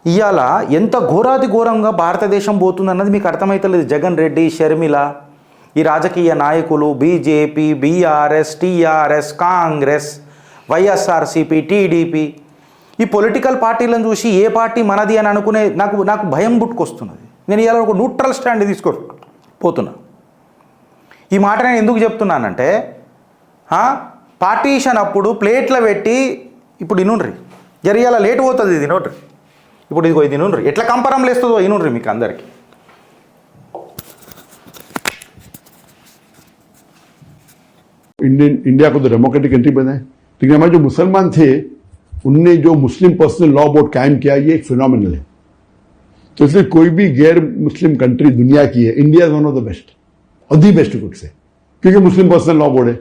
ఇవాళ ఎంత ఘోరాతి ఘోరంగా భారతదేశం పోతుందన్నది మీకు అర్థమవుతలేదు. జగన్ రెడ్డి, షర్మిల, ఈ రాజకీయ నాయకులు, BJP, BRS, TRS, Congress, YSRCP, TDP, ఈ పొలిటికల్ పార్టీలను చూసి ఏ పార్టీ మనది అని అనుకునే నాకు భయం పుట్టుకొస్తున్నది. నేను ఇవాళ ఒక న్యూట్రల్ స్టాండ్ పోతున్నా. ఈ మాట నేను ఎందుకు చెప్తున్నానంటే, పార్టీషన్ అప్పుడు ప్లేట్లో పెట్టి ఇప్పుడు ఇనుండ్రి జరిగేలా లేట్ పోతుంది, ఇది నోట్రి ఇప్పుడు ఇదిగో ఇది ఇనుండ్రి ఎట్లా కంపరం లేస్తుందో ఇనుండ్రి మీకు అందరికీ. इंडिया को तो डेमोक्रेटिक कंट्री बनाए, लेकिन हमारे जो मुसलमान थे उनने जो मुस्लिम पर्सनल लॉ बोर्ड कायम किया, ये एक फिनोमिनल है. तो इसलिए कोई भी गैर मुस्लिम कंट्री दुनिया की है, India is one of the best और दी बेस्ट कुड से, क्योंकि मुस्लिम पर्सनल लॉ बोर्ड है.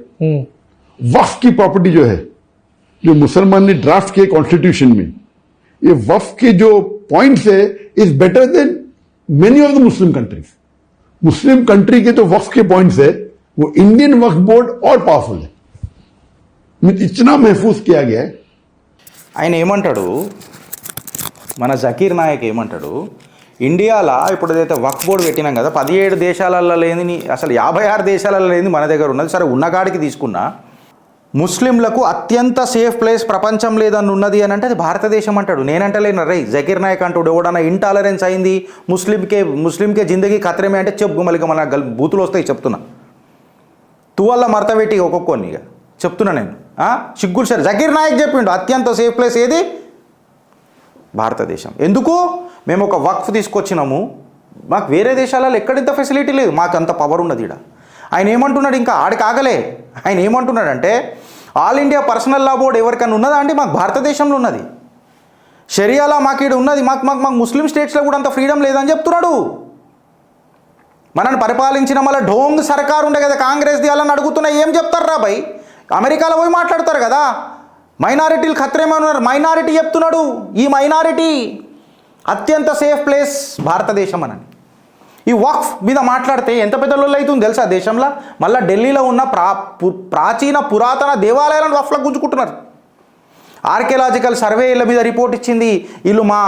वक्फ की प्रॉपर्टी जो है, जो मुसलमान ने ड्राफ्ट किए कॉन्स्टिट्यूशन में, ये वक्फ के जो पॉइंट्स है is better than many of the Muslim countries. Muslim country के जो वक्फ के पॉइंट्स है वो इंडियन वक्फ बोर्ड और पावरफुल है, इतना महफूज किया गया है. ఆయన ఏమంటాడు, మన జకీర్ నాయక్ ఏమంటాడు, ఇండియాలో ఇప్పుడు ఏదైతే వక్ఫ్ బోర్డు పెట్టినాం కదా, 17 దేశాలలో లేని, అసలు 56 దేశాలలో లేని మన దగ్గర ఉన్నది. సరే ఉన్నకాడికి తీసుకున్నా, ముస్లింలకు అత్యంత సేఫ్ ప్లేస్ ప్రపంచం లేదని ఉన్నది అని అంటే అది భారతదేశం అంటాడు. నేనంటలేను రై, జకీర్ నాయక్ అంటాడు. ఎవడన్నా ఇంటాలరెన్స్ అయింది ముస్లింకే జిందగీ ఖతరేమే అంటే చెప్పు, మళ్ళీ మన బూతులు వస్తాయి చెప్తున్నా. తువల్ల మరతబెట్టి ఒక్కొక్కని ఇక చెప్తున్నా నేను. సిగ్గులు సరే, జకీర్ నాయక్ చెప్పిండు అత్యంత సేఫ్ ప్లేస్ ఏది, భారతదేశం. ఎందుకు? మేము ఒక వక్ఫ్ తీసుకొచ్చినాము, మాకు వేరే దేశాలలో ఎక్కడింత ఫెసిలిటీ లేదు, మాకు అంత పవర్ ఉన్నది ఇక్కడ. ఆయన ఏమంటున్నాడు, ఇంకా ఆడికి ఆగలే. ఆయన ఏమంటున్నాడంటే, ఆల్ ఇండియా పర్సనల్ లా బోర్డు ఎవరికైనా ఉన్నదా అండి? మాకు భారతదేశంలో ఉన్నది. షరియాలా మాకు ఇక్కడ ఉన్నది, మాకు ముస్లిం స్టేట్స్లో కూడా అంత ఫ్రీడమ్ లేదని చెప్తున్నాడు. మనల్ని పరిపాలించిన మళ్ళీ ఢోంగ్ సర్కారు ఉండే కదా కాంగ్రెస్ది, వాళ్ళని అడుగుతున్నా ఏం చెప్తారా భయ్? అమెరికాలో పోయి మాట్లాడతారు కదా, మైనారిటీలు ఖతరేమన్నారు, మైనారిటీ చెప్తున్నాడు. ఈ మైనారిటీ అత్యంత సేఫ్ ప్లేస్ భారతదేశం అని. ఈ వక్ఫ్ మీద మాట్లాడితే ఎంత పెద్ద లొల్లి అవుతుంది తెలుసా దేశంలో. మళ్ళీ ఢిల్లీలో ఉన్న ప్రాచీన పురాతన దేవాలయాలను వక్ఫ్లో గుంజుకుంటున్నారు. ఆర్కియలాజికల్ సర్వేల మీద రిపోర్ట్ ఇచ్చింది, వీళ్ళు మా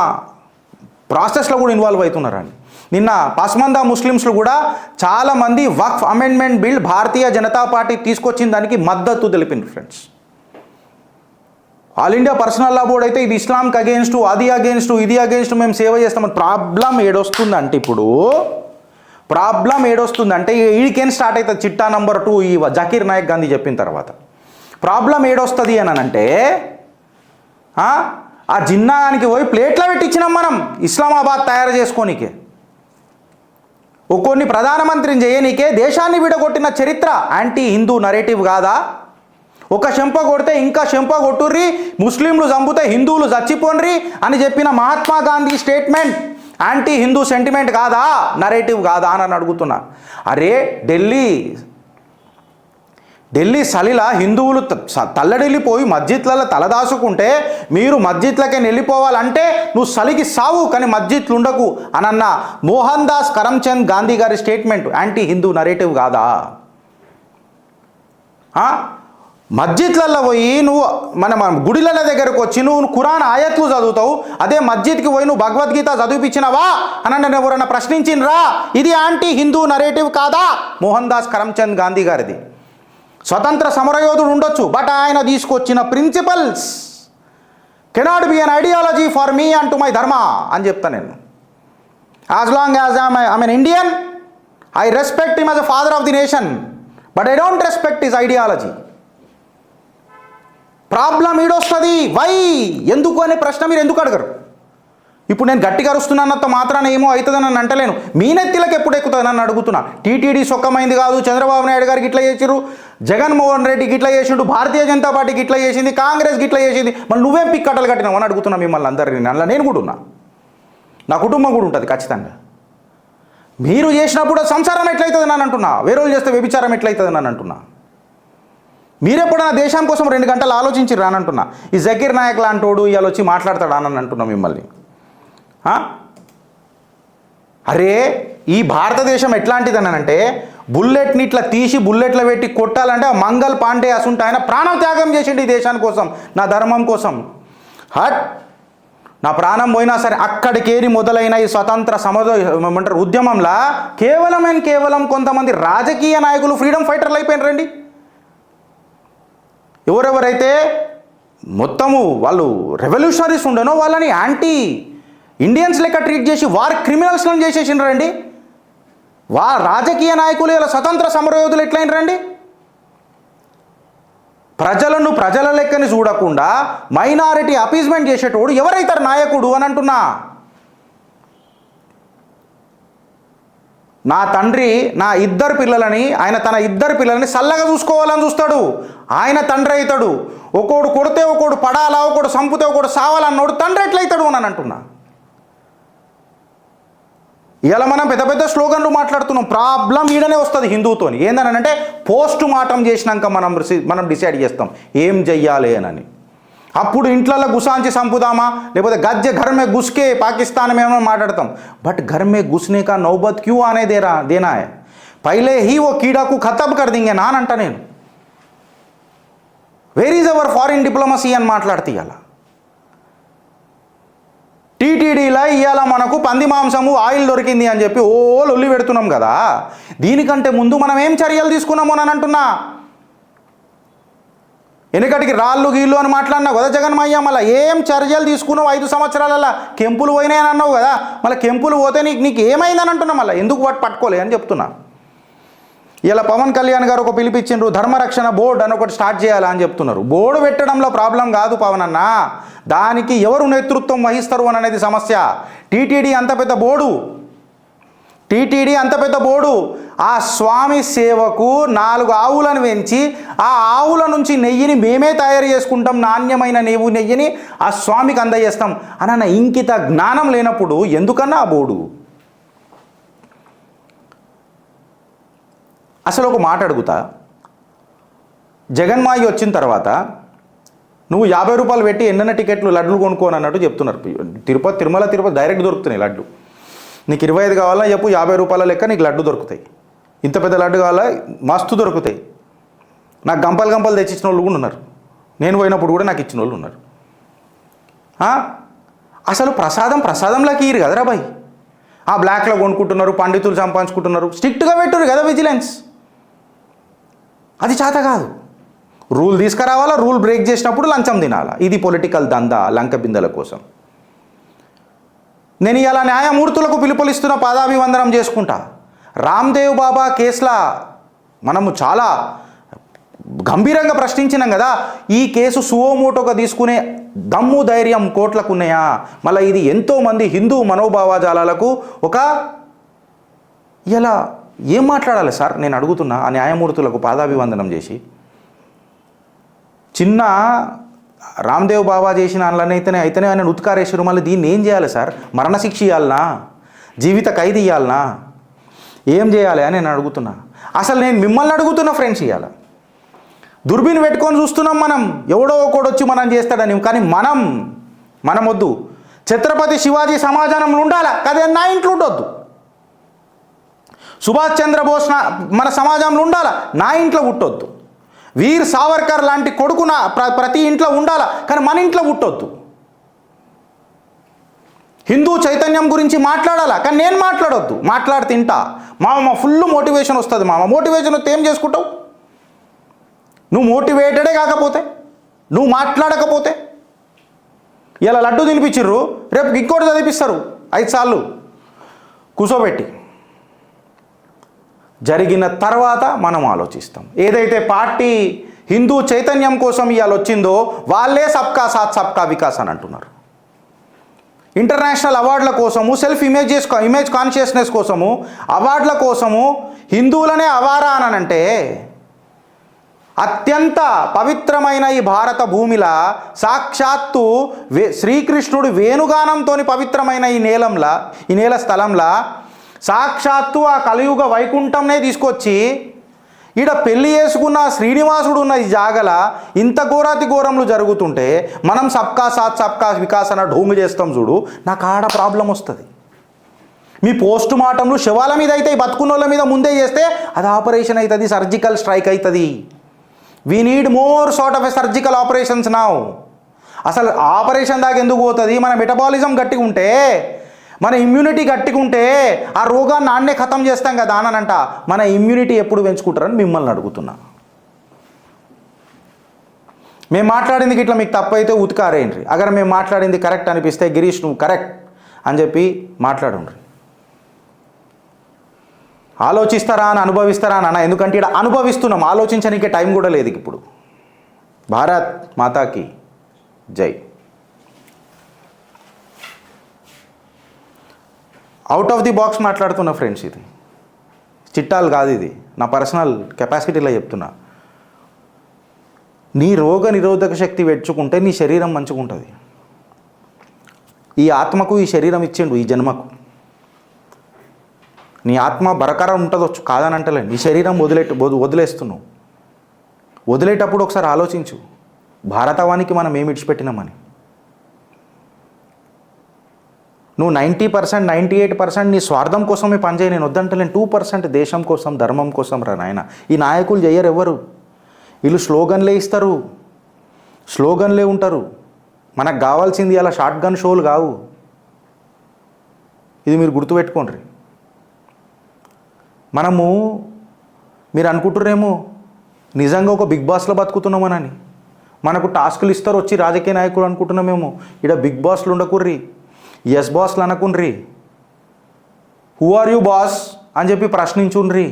ప్రాసెస్లో కూడా ఇన్వాల్వ్ అవుతున్నారని. నిన్న పస్మందా ముస్లిమ్స్లు కూడా చాలామంది వక్ఫ్ amendment bill Bharatiya Janata party తీసుకొచ్చిన దానికి మద్దతు తెలిపింది ఫ్రెండ్స్. ఆల్ ఇండియా పర్సనల్ లా బోర్డు అయితే ఇది ఇస్లాంకి అగేన్స్ట్, అది అగేన్స్ట్, ఇది అగేన్స్ట్, మేము సేవ చేస్తామని. ప్రాబ్లం ఏడొస్తుందంటే, ఇప్పుడు ప్రాబ్లం ఏడొస్తుందంటే ఈడికేం స్టార్ట్ అవుతుంది చిట్టా నంబర్ 2 ఈ జకీర్ నాయక్ గాంధీ చెప్పిన తర్వాత. ప్రాబ్లం ఏడొస్తుంది అని అంటే, ఆ జిన్నానికి పోయి ప్లేట్లో పెట్టించినాం మనం ఇస్లామాబాద్ తయారు చేసుకోనికే. ఒక్కొన్ని ప్రధానమంత్రిని చేయనీకే దేశాన్ని విడగొట్టిన చరిత్ర యాంటీ హిందూ నరేటివ్ కాదా? ఒక చెంప కొడితే ఇంకా చెంప కొట్టుర్రి, ముస్లింలు చంపితే హిందువులు చచ్చిపోన్రి అని చెప్పిన Mahatma Gandhi statement anti Hindu sentiment కాదా, నరేటివ్ కాదా అని అడుగుతున్నా. అరే ఢిల్లీ సలిలా హిందువులు తల్లడిల్లిపోయి మస్జిద్లలో తలదాచుకుంటే మీరు మస్జిద్లకే వెళ్ళిపోవాలంటే నువ్వు సలికి సావు, కానీ మస్జిద్లు ఉండకు అనన్న మోహన్ దాస్ కరమ్చంద్ గాంధీ గారి స్టేట్మెంట్ యాంటీ హిందూ నరేటివ్ కాదా? మస్జిద్లలో పోయి నువ్వు మన గుడిల దగ్గరకు వచ్చి నువ్వు ఖురాన్ ఆయత్లు చదువుతావు, అదే మస్జిద్కి పోయి నువ్వు భగవద్గీత చదివిపించినవా అని ఎవరన్నా ప్రశ్నించినరా? ఇది యాంటీ హిందూ నరేటివ్ కాదా? మోహన్ దాస్ కరమ్చంద్ గాంధీ గారిది. స్వతంత్ర సమరయోధుడు ఉండొచ్చు, బట్ ఆయన తీసుకొచ్చిన principles cannot be an ideology for me and to my dharma అని చెప్తాను నేను. As long as I'm an Indian, I respect him as a father of the nation, but I don't respect his ideology. Problem ఈడొస్తుంది. Why, ఎందుకు అనే ప్రశ్న మీరు ఎందుకు అడగరు? ఇప్పుడు నేను గట్టిగా అరుస్తున్నానంత మాత్రాన ఏమో అవుతుందని నన్ను అంటలేను. మీ నెత్తిలకు ఎప్పుడు ఎక్కుతుంది నన్ను అడుగుతున్నా. టీటీడీ సొక్కమైంది కాదు, చంద్రబాబు నాయుడు గారికి ఇట్లా చేసిరు, జగన్మోహన్ రెడ్డికి ఇట్లా చేసిండు, భారతీయ జనతా పార్టీకి ఇట్లా చేసింది, కాంగ్రెస్కి ఇట్లా చేసింది, మళ్ళీ నువ్వేం పిక్కట్టలు కట్టినావు అని అడుగుతున్నా మిమ్మల్ని అందరినీ. అందులో నేను కూడా ఉన్నా, నా కుటుంబం కూడా ఉంటుంది ఖచ్చితంగా. మీరు చేసినప్పుడు సంసారం ఎట్లయితుంది నన్ను అంటున్నా, వేరే వాళ్ళు చేస్తే వ్యభిచారం ఎట్లయితుంది నన్ను అంటున్నా. మీరెప్పుడైనా దేశం కోసం 2 గంటలు ఆలోచించి రానంటున్నా. ఈ జకీర్ నాయక్ లాంటోడు ఇవాళ వచ్చి మాట్లాడతాడు అని అంటున్నా మిమ్మల్ని. అరే ఈ భారతదేశం ఎట్లాంటిదని అంటే, బుల్లెట్ని ఇట్లా తీసి బుల్లెట్లో పెట్టి కొట్టాలంటే మంగల్ పాండే అసుంటే ఆయన ప్రాణం త్యాగం చేసిండు ఈ దేశాని కోసం, నా ధర్మం కోసం. హట్ నా ప్రాణం పోయినా సరే అక్కడికేరి మొదలైన ఈ స్వతంత్ర ఏమంటారు ఉద్యమంలా కేవలం కొంతమంది రాజకీయ నాయకులు ఫ్రీడమ్ ఫైటర్లు అయిపోయినారండి. ఎవరెవరైతే మొత్తము వాళ్ళు రెవల్యూషనరీస్ ఉండనో వాళ్ళని యాంటీ ఇండియన్స్ లెక్క ట్రీట్ చేసి వార్ క్రిమినల్స్లను చేసేసిండ్రండి. రాజకీయ నాయకులు ఇలా స్వతంత్ర సమరయోధులు ఎట్లయినరండి? ప్రజలను ప్రజల లెక్కని చూడకుండా మైనారిటీ అపీజ్మెంట్ చేసేటోడు ఎవరైతారు నాయకుడు అని అంటున్నా. నా తండ్రి నా ఇద్దరు పిల్లలని తన ఇద్దరు పిల్లలని చల్లగా చూసుకోవాలని చూస్తాడు. ఆయన తండ్రి అవుతాడు. ఒకడు కొడితే ఒకడు పడాలా, ఒకడు సంపుతే ఒకడు సావాలన్నోడు తండ్రి ఎట్లయితాడు అని అంటున్నా. ఇలా మనం పెద్ద పెద్ద స్లోగన్లు మాట్లాడుతున్నాం. ప్రాబ్లం ఈడనే వస్తుంది హిందువుతోని. ఏందనంటే పోస్ట్ మార్టం చేసినాక మనం డిసైడ్ చేస్తాం ఏం చెయ్యాలి అని. అప్పుడు ఇంట్లలో గుసాంచి సంపుదామా, లేకపోతే గజ్జె घर में घुस के पाकिस्तान में हम మాట్లాడతాం. బట్ घर में घुसने का नौबत क्यों आने देना है, पहले ही वो कीड़ा को खत्म कर देंगे ना అంట నేను. Where is our foreign diplomacy అని మాట్లాడితే ఇలా టీటీడీలో ఇవాళ మనకు పంది మాంసము ఆయిల్ దొరికింది అని చెప్పి లొల్లి పెడుతున్నాం కదా. దీనికంటే ముందు మనం ఏం చర్యలు తీసుకున్నాము అని అంటున్నా. వెనకటికి రాళ్ళు గీళ్ళు అని మాట్లాడినావు కదా జగన్మయ్య, మళ్ళీ ఏం చర్యలు తీసుకున్నావు 5 సంవత్సరాలలో? కెంపులు పోయినాయని అన్నావు కదా, మళ్ళీ కెంపులు పోతే నీకు ఏమైందని అంటున్నా. మళ్ళీ ఎందుకు పట్టుకోలే అని చెప్తున్నా. ఇలా పవన్ కళ్యాణ్ గారు ఒక పిలిపించిండ్రు, ధర్మరక్షణ బోర్డు అని ఒకటి స్టార్ట్ చేయాలా అని చెప్తున్నారు. బోర్డు పెట్టడంలో ప్రాబ్లం కాదు పవన్ అన్న, దానికి ఎవరు నేతృత్వం వహిస్తారు అని అనేది సమస్య. టీటీడీ అంత పెద్ద బోర్డు ఆ స్వామి సేవకు 4 ఆవులను పెంచి ఆ ఆవుల నుంచి నెయ్యిని మేమే తయారు చేసుకుంటాం, నాణ్యమైన నెయ్యిని ఆ స్వామికి అందజేస్తాం అన్న ఇంకిత జ్ఞానం లేనప్పుడు ఎందుకన్నా ఆ బోర్డు? అసలు ఒక మాట అడుగుతా, జగన్మాయి వచ్చిన తర్వాత నువ్వు 50 రూపాయలు పెట్టి ఎన్నెన్న టికెట్లు లడ్లు కొనుక్కోని అన్నట్టు చెప్తున్నారు. తిరుమల డైరెక్ట్ దొరుకుతున్నాయి లడ్లు. నీకు 25 కావాలా చెప్పు, 50 రూపాయల లెక్క నీకు లడ్డు దొరుకుతాయి. ఇంత పెద్ద లడ్డు కావాలా మస్తు దొరుకుతాయి. నాకు గంపలు తెచ్చిచ్చిన వాళ్ళు కూడా ఉన్నారు. నేను పోయినప్పుడు కూడా నాకు ఇచ్చిన వాళ్ళు ఉన్నారు. అసలు ప్రసాదంలోకి ఇరు కదరా బాయ్. ఆ బ్లాక్లో కొనుక్కుంటున్నారు, పండితులు సంపాదించుకుంటున్నారు. స్ట్రిక్ట్గా పెట్టురు కదా విజిలెన్స్. అది చేత కాదు. రూల్ తీసుకురావాలా, రూల్ బ్రేక్ చేసినప్పుడు లంచం తినాలా. ఇది పొలిటికల్ దందా లంక బిందెల కోసం. నేను ఇలా న్యాయమూర్తులకు పిలుపులిస్తున్న పాదాభివందనం చేసుకుంటా. రామ్దేవ్ బాబా కేసులా మనము చాలా గంభీరంగా ప్రశ్నించినాం కదా. ఈ కేసు సువోమోటోగా తీసుకునే దమ్ము ధైర్యం కోర్టులకు ఉన్నాయా? మళ్ళీ ఇది ఎంతోమంది హిందూ మనోభావజాలాలకు ఒక ఇలా ఏం మాట్లాడాలి సార్ నేను అడుగుతున్నా. ఆ న్యాయమూర్తులకు పాదాభివందనం చేసి చిన్న రామ్దేవ్ బాబా చేసిన అందులోనైతేనే ఆయన ఉత్కారేశ్వరు. మళ్ళీ దీన్ని ఏం చేయాలి సార్? మరణశిక్ష ఇవ్వాలనా, జీవిత ఖైదు ఇవ్వాలనా, ఏం చేయాలి అని నేను అడుగుతున్నా. అసలు నేను మిమ్మల్ని అడుగుతున్నా ఫ్రెండ్స్. ఇవ్వాలి దుర్బీన్ పెట్టుకొని చూస్తున్నాం మనం, ఎవడో ఒకడు వచ్చి మనం చేస్తాడని. కానీ మనం వద్దు. ఛత్రపతి శివాజీ సమాజంలో ఉండాలా కదే, నా ఇంట్లో ఉండొద్దు. సుభాష్ చంద్రబోస్ మన సమాజంలో ఉండాలా, నా ఇంట్లో పుట్టొద్దు. వీర్ సావర్కర్ లాంటి కొడుకు ప్రతి ఇంట్లో ఉండాలా, కానీ మన ఇంట్లో పుట్టొద్దు. హిందూ చైతన్యం గురించి మాట్లాడాలా, కానీ నేను మాట్లాడొద్దు. తింటా మామ ఫుల్ మోటివేషన్ వస్తుంది. మోటివేషన్ వస్తే ఏం చేసుకుంటావు? నువ్వు మోటివేటెడే కాకపోతే, నువ్వు మాట్లాడకపోతే. ఇలా లడ్డు తినిపించిర్రు, రేపు ఇంకోటి చదివిస్తారు 5 సార్లు కూర్చోబెట్టి. జరిగిన తర్వాత మనం ఆలోచిస్తాం. ఏదైతే పార్టీ హిందూ చైతన్యం కోసం ఇవాళ వచ్చిందో వాళ్ళే సబ్కా సాత్ సబ్కా వికాస్ అని అంటున్నారు. ఇంటర్నేషనల్ అవార్డుల కోసము, సెల్ఫ్ ఇమేజ్ కాన్షియస్నెస్ కోసము, అవార్డుల కోసము హిందువులనే అవారా అని అంటే, అత్యంత పవిత్రమైన ఈ భారత భూమిలా సాక్షాత్తు శ్రీకృష్ణుడు వేణుగానంతో పవిత్రమైన ఈ నేల స్థలంలా సాక్షాత్తు ఆ కలియుగ వైకుంఠంనే తీసుకొచ్చి ఈడ పెళ్లి చేసుకున్న శ్రీనివాసుడు ఉన్న ఈ జాగల ఇంత ఘోరాతి ఘోరములు జరుగుతుంటే మనం సబ్కా సాత్ సబ్కా వికాస్ అన్న ఢోంగు చేస్తాం చూడు. నాకు ఆడ ప్రాబ్లం వస్తుంది. మీ పోస్ట్ మార్టంలు శవాల మీద అయితే బతుకున్నోళ్ళ మీద ముందే చేస్తే అది ఆపరేషన్ అవుతుంది, సర్జికల్ స్ట్రైక్ అవుతుంది. We need more sort of a surgical operations now. అసలు ఆపరేషన్ దాకా ఎందుకు పోతుంది? మన మెటబాలిజం గట్టిగా ఉంటే, మన ఇమ్యూనిటీ గట్టిగా ఉంటే ఆ రోగాన్ని నాన్నే ఖతం చేస్తాం కదా అనంట. మన ఇమ్యూనిటీ ఎప్పుడు పెంచుకుంటారని మిమ్మల్ని అడుగుతున్నా. మేము మాట్లాడింది ఇట్లా మీకు తప్పు అయితే ఉతికారేయండి. అగర్ మేము మాట్లాడింది కరెక్ట్ అనిపిస్తే గిరీష్ నువ్వు కరెక్ట్ అని చెప్పి మాట్లాడండి. ఆలోచిస్తారా అని అనుభవిస్తారా అని అన్న, ఎందుకంటే ఇక్కడ అనుభవిస్తున్నాం, ఆలోచించడానికి టైం కూడా లేదు ఇప్పుడు. భారత్ మాతాకి జై. అవుట్ ఆఫ్ ది బాక్స్ మాట్లాడుతున్నా ఫ్రెండ్స్, ఇది చిట్టాలు కాదు, ఇది నా పర్సనల్ కెపాసిటీలో చెప్తున్నా. నీ రోగ నిరోధక శక్తి పెంచుకుంటే నీ శరీరం మంచిగా ఉంటుంది. ఈ ఆత్మకు ఈ శరీరం ఇచ్చిండు, ఈ జన్మకు. నీ ఆత్మ బరకరా ఉంటుందొచ్చు, కాదని అంటలేండి. నీ శరీరం వదిలేస్తున్నావు. వదిలేటప్పుడు ఒకసారి ఆలోచించు, భారతవానికి మనం ఏమి ఇడిచిపెట్టినామని. నువ్వు 90%, 98% నీ స్వార్థం కోసమే పనిచేయి, నేను వద్దంటలేను. 2% దేశం కోసం, ధర్మం కోసం రా నాయన. ఈ నాయకులు చెయ్యరు ఎవరు. వీళ్ళు స్లోగన్లే ఇస్తారు, స్లోగన్లే ఉంటారు. మనకు కావాల్సింది అలా షార్ట్ గన్ షోలు కావు. ఇది మీరు గుర్తుపెట్టుకోండి. మనము మీరు అనుకుంటున్నారేమో నిజంగా ఒక బిగ్ బాస్లో బతుకుతున్నామనని. మనకు టాస్కులు ఇస్తారు వచ్చి రాజకీయ నాయకులు అనుకుంటున్నామేమో. ఇక్కడ బిగ్ బాస్లు ఉండకుర్రి, ఎస్ బాస్లు అనకుండ్రి. హూ ఆర్ యూ బాస్ అని చెప్పి ప్రశ్నించుండ్రి.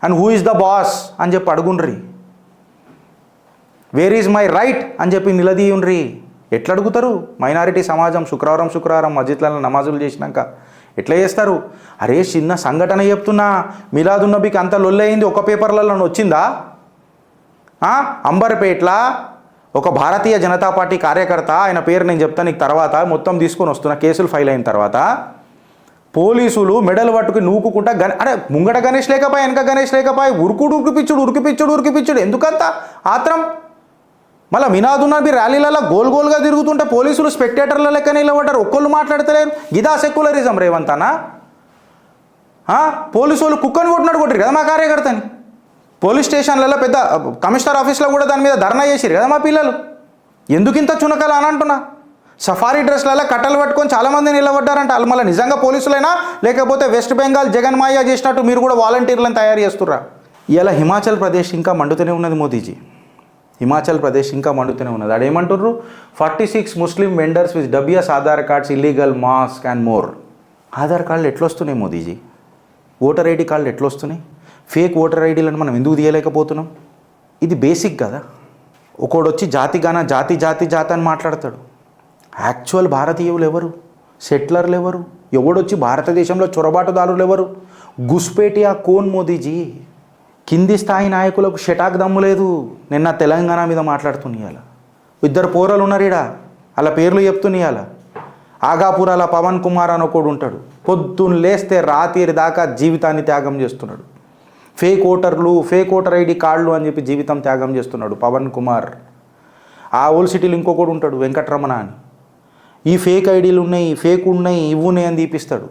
And who is the boss అని చెప్పి అడుగుండ్రి. వేర్ ఈజ్ మై రైట్ అని చెప్పి నిలదీయుండ్రి. ఎట్లా అడుగుతారు? మైనారిటీ సమాజం శుక్రవారం మస్జిద్లలో నమాజులు చేసినాక ఎట్లా చేస్తారు? అరే చిన్న సంఘటన చెప్తున్నా, మిలాదున్నబికి అంత లొల్లయింది, ఒక పేపర్లలో వచ్చిందా? అంబర్పేట్ల ఒక భారతీయ జనతా పార్టీ కార్యకర్త, ఆయన పేరు నేను చెప్తాను నీకు తర్వాత, మొత్తం తీసుకొని వస్తున్నా కేసులు ఫైల్ అయిన తర్వాత, పోలీసులు మెడలు పట్టుకుని నూకుకుంటా అరే ముంగట గణేష్ లేకపోయి వెనక గణేష్ లేకపోయి ఉరికిపిచ్చుడు ఎందుకంత ఆత్రం? మళ్ళీ మినాదున్నబి ర్యాలీలలో గోల్గా తిరుగుతుంటే పోలీసులు స్పెక్టేటర్ల లెక్క నిలబడ్డారు, ఒక్కళ్ళు మాట్లాడతలేరు. గిదా సెక్యులరిజం రేవంత్ అన్న? పోలీసు వాళ్ళు కుక్కని కొట్టిరు కదా మా కార్యకర్తని. పోలీస్ స్టేషన్లలో పెద్ద కమిషనర్ ఆఫీస్లో కూడా దాని మీద ధర్నా చేసిరు కదా మా పిల్లలు. ఎందుకు ఇంత చునకలు అని అంటున్నా. సఫారీ డ్రెస్లలో కట్టలు పట్టుకొని చాలామంది నిలబడ్డారంట. వాళ్ళు మళ్ళీ నిజంగా పోలీసులైనా లేకపోతే వెస్ట్ బెంగాల్ జగన్మాయ చేసినట్టు మీరు కూడా వాలంటీర్లను తయారు చేస్తుర్రా? ఇలా హిమాచల్ ప్రదేశ్ ఇంకా మండుతూనే ఉన్నది మోదీజీ. హిమాచల్ ప్రదేశ్ ఇంకా మండుతూనే ఉన్నది. అదేమంటుర్రు? 46 Muslim vendors with WS Aadhaar cards illegal mosque and more. Aadhaar కార్డులు ఎట్లొస్తున్నాయి మోదీజీ? ఓటర్ ఐడి కార్డులు ఎట్లొస్తున్నాయి? ఫేక్ ఓటర్ ఐడీలను మనం ఎందుకు తీయలేకపోతున్నాం? ఇది బేసిక్ కదా. ఒకడు వచ్చి జాతి అని మాట్లాడతాడు. యాక్చువల్ భారతీయులు ఎవరు? సెటిలర్లు ఎవరు? ఎవడొచ్చి భారతదేశంలో చొరబాటుదారులు ఎవరు? గుస్పేటియా కోన్ మోదీజీ. కింది స్థాయి నాయకులకు షటాక్ దమ్ము లేదు. నిన్న తెలంగాణ మీద మాట్లాడుతున్నాయాల. 2 పోరలు ఉన్నారు ఈడ, అలా పేర్లు చెప్తున్నాయాల. ఆగాపురాల పవన్ కుమార్ అని ఒకడు ఉంటాడు. పొద్దున్న లేస్తే రాత్రి దాకా జీవితాన్ని త్యాగం చేస్తున్నాడు. ఫేక్ ఓటర్ ఐడి కార్డులు అని చెప్పి జీవితం త్యాగం చేస్తున్నాడు పవన్ కుమార్. ఆ ఓల్డ్ సిటీలో ఇంకొకడు ఉంటాడు వెంకటరమణ అని. ఈ ఫేక్ ఐడీలు ఉన్నాయి, ఫేక్ ఉన్నాయి, ఇవ్వున్నాయి అని తీపిస్తాడు.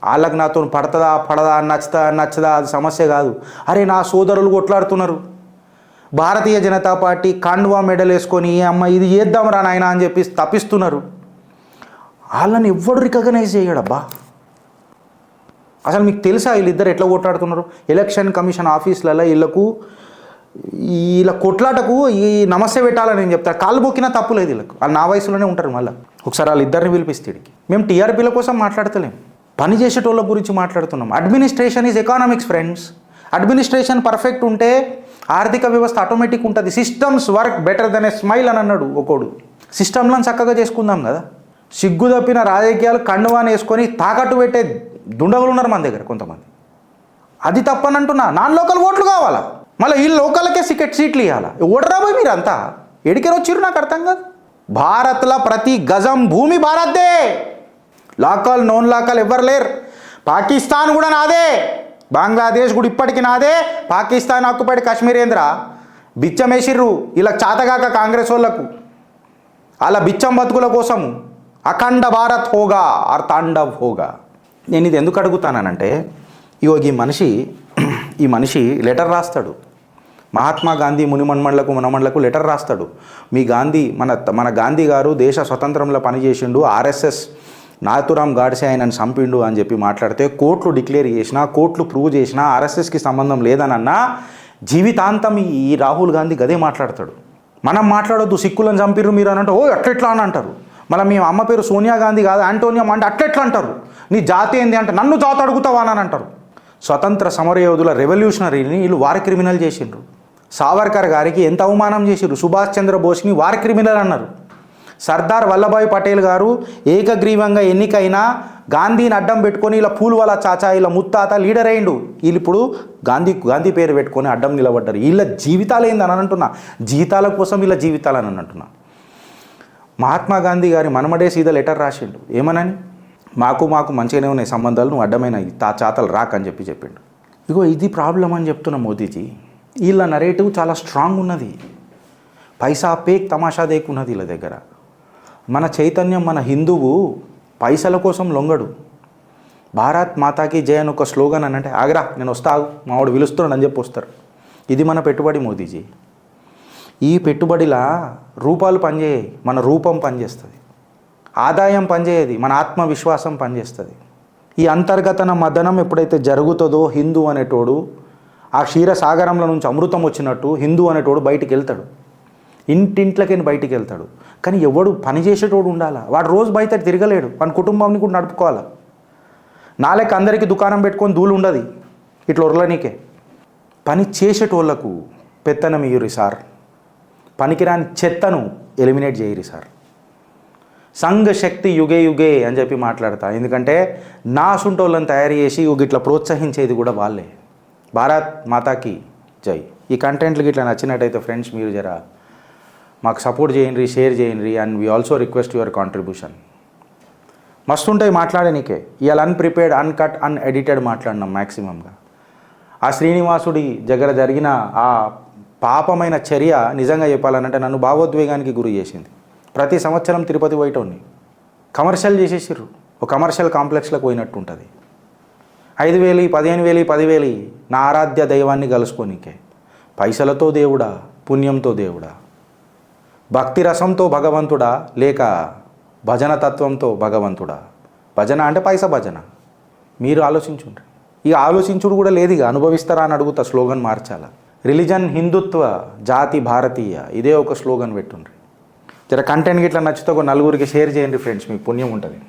వాళ్ళకి నాతో పడదా నచ్చదా అది సమస్య కాదు. అరే నా సోదరులు కొట్లాడుతున్నారు, భారతీయ జనతా పార్టీ కాండ్వా మెడల్ వేసుకొని అమ్మ ఇది చేద్దాం రా నాయన అని చెప్పి తప్పిస్తున్నారు. వాళ్ళని ఎవ్వడు రికగ్నైజ్ చేయడబ్బా. అసలు మీకు తెలుసా వీళ్ళిద్దరు ఎట్లా కొట్లాడుతున్నారు? ఎలక్షన్ కమిషన్ ఆఫీసులలో వీళ్ళ కొట్లాటకు ఈ నమస్తే పెట్టాలని నేను చెప్తాను. కాళ్ళు బొక్కినా తప్పు లేదు వీళ్ళకు. వాళ్ళు నా వయసులోనే ఉంటారు. మళ్ళీ ఒకసారి వాళ్ళిద్దరిని పిలిపిస్తే మేము టీఆర్పీల కోసం మాట్లాడతలేం, పని చేసేటోళ్ళ గురించి మాట్లాడుతున్నాం. Administration is economics friends. Administration perfect ఉంటే ఆర్థిక వ్యవస్థ ఆటోమేటిక్ ఉంటుంది. Systems work better than a smile అని అన్నాడు ఒకడు. సిస్టమ్లను చక్కగా చేసుకుందాం కదా. సిగ్గు తప్పిన రాజకీయాలు కండువాని వేసుకొని తాకట్టు పెట్టే దుండగులు ఉన్నారు మన దగ్గర కొంతమంది. అది తప్పని అంటున్నా. నాన్ లోకల్ ఓట్లు కావాలా? మళ్ళీ ఈ లోకల్కే సీట్లు ఇవ్వాలా? ఓడరాబోయ్ మీరు అంతా ఎడికెరు వచ్చిర్రు నాకు అర్థం కాదు. భారత్లో ప్రతి గజం భూమి భారత్దే. లోకల్ నాన్ లోకల్ ఎవ్వరు లేరు. పాకిస్తాన్ కూడా నాదే, బంగ్లాదేశ్ కూడా ఇప్పటికీ నాదే. పాకిస్తాన్ ఆక్యుపైడ్ కాశ్మీర్ ఏంద్ర బిచ్చం వేసిర్రు వీళ్ళకి చాతగాక కాంగ్రెస్ వాళ్ళకు. అలా బిచ్చం బతుకుల కోసం అఖండ భారత్ హోగా ఆర్ తాండవ్ హోగా. నేను ఇది ఎందుకు అడుగుతానంటే, ఈ మనిషి లెటర్ రాస్తాడు. మహాత్మా గాంధీ మునిమన్మళ్లకు లెటర్ రాస్తాడు. మీ గాంధీ మన గాంధీ గారు దేశ స్వతంత్రంలో పనిచేసిండు, ఆర్ఎస్ఎస్ నాథురామ్ గాడ్సే ఆయనను చంపిండు అని చెప్పి మాట్లాడితే కోర్టులు డిక్లేర్ చేసినా, కోర్టులు ప్రూవ్ చేసినా ఆర్ఎస్ఎస్కి సంబంధం లేదనన్నా జీవితాంతం ఈ రాహుల్ గాంధీ గదే మాట్లాడతాడు. మనం మాట్లాడొద్దు, సిక్కులను చంపిర్రు మీరు అని అంటే ఓ అట్లెట్లా అని అంటారు. మళ్ళీ మీ అమ్మ పేరు సోనియా గాంధీ కాదు ఆంటోనియా అంటే అట్లెట్లా అంటారు. నీ జాతి ఏంది అంటే నన్ను జాతి అడుగుతావా అని అంటారు. స్వతంత్ర సమరయోధుల రెవల్యూషనరీని వీళ్ళు వారి క్రిమినల్ చేసిండ్రు. సావర్కర్ గారికి ఎంత అవమానం చేసిర్రు. సుభాష్ చంద్రబోస్ని వారి క్రిమినల్ అన్నారు. సర్దార్ వల్లభాయ్ పటేల్ గారు ఏకగ్రీవంగా ఎన్నికైనా గాంధీని అడ్డం పెట్టుకొని ఇలా పూల్వాల చాచా ఇలా ముత్తాత లీడర్ అయిండు. వీళ్ళు ఇప్పుడు గాంధీ పేరు పెట్టుకొని అడ్డం నిలబడ్డారు. వీళ్ళ జీవితాలు ఏందని అంటున్నా, జీతాల కోసం వీళ్ళ జీవితాలని అంటున్నా. మహాత్మా గాంధీ గారి మనమడే సీదా లెటర్ రాసిండు. ఏమనని, మాకు మంచిగానే ఉన్నాయి సంబంధాలు, నువ్వు అడ్డమైన చాతలు రాకని చెప్పిండు. ఇగో ఇది ప్రాబ్లం అని చెప్తున్నా మోదీజీ. వీళ్ళ నరేటివ్ చాలా స్ట్రాంగ్ ఉన్నది. పైసా పేక్ తమాషా దేకున్నది వీళ్ళ దగ్గర. మన చైతన్యం, మన హిందువు పైసల కోసం లొంగడు. భారత్ మాతాకి జయ అని ఒక స్లోగన్ అని అంటే ఆగ్రా నేను వస్తాగు మావాడు పిలుస్తున్నాడు అని చెప్పి వస్తారు. ఇది మన పెట్టుబడి మోదీజీ. ఈ పెట్టుబడిలా రూపాలు పనిచేయాయి, మన రూపం పనిచేస్తుంది. ఆదాయం పనిచేయదు, మన ఆత్మవిశ్వాసం పనిచేస్తుంది. ఈ అంతర్గతన మదనం ఎప్పుడైతే జరుగుతుందో హిందూ అనేటోడు ఆ క్షీరసాగరంలో నుంచి అమృతం వచ్చినట్టు హిందూ అనేటోడు బయటికి వెళ్తాడు, ఇంటింట్లకి బయటికి వెళ్తాడు. కానీ ఎవడు పని చేసేటోడు ఉండాలా. వాడు రోజు బయట తిరగలేడు, మన కుటుంబాన్ని కూడా నడుపుకోవాలా. నాలెక్క అందరికీ దుకాణం పెట్టుకొని ధూళి ఉండదు ఇట్లా ఒరలనీకే. పని చేసేటోళ్లకు పెత్తనం ఇయ్యురి సార్, పనికిరాని చెత్తను ఎలిమినేట్ చేయరు సార్. సంఘ శక్తి యుగే యుగే అని చెప్పి మాట్లాడతా. ఎందుకంటే నా సుంటోళ్ళని తయారు చేసి ఇట్లా ప్రోత్సహించేది కూడా వాళ్ళే. భారత్ మాతాకి జై. ఈ కంటెంట్లకి ఇట్లా నచ్చినట్టయితే ఫ్రెండ్స్ మీరు జరా మాకు సపోర్ట్ చేయండి, షేర్ చేయండి. And we also request your contribution. మస్తు ఉంటాయి మాట్లాడనీకే. ఇవాళ అన్ప్రిపేర్డ్, అన్కట్, అన్ఎడిటెడ్ మాట్లాడినాం మ్యాక్సిమంగా. ఆ శ్రీనివాసుడి దగ్గర జరిగిన ఆ పాపమైన చర్య నిజంగా చెప్పాలనంటే నన్ను భావోద్వేగానికి గురి చేసింది. ప్రతి సంవత్సరం తిరుపతి పోయేటోని కమర్షియల్ చేసేసారు. ఒక కమర్షియల్ కాంప్లెక్స్లోకి పోయినట్టు ఉంటుంది. 5,000, 15,000, 10,000 నా ఆరాధ్య దైవాన్ని కలుసుకోనికే. పైసలతో దేవుడా, పుణ్యంతో దేవుడా, భక్తి రసంతో భగవంతుడా, లేక భజన తత్వంతో భగవంతుడా? భజన అంటే పైసా భజన. మీరు ఆలోచించుండ్రి. ఇక ఆలోచించుడు కూడా లేదు, ఇక అనుభవిస్తారా అని అడుగుతా. స్లోగన్ మార్చాలా. రిలీజన్ హిందుత్వ, జాతి భారతీయ, ఇదే ఒక స్లోగన్ పెట్టుండ్రి. జర కంటెంట్ ఇట్లా నచ్చితే ఒక నలుగురికి షేర్ చేయండి ఫ్రెండ్స్, మీకు పుణ్యం ఉంటుంది.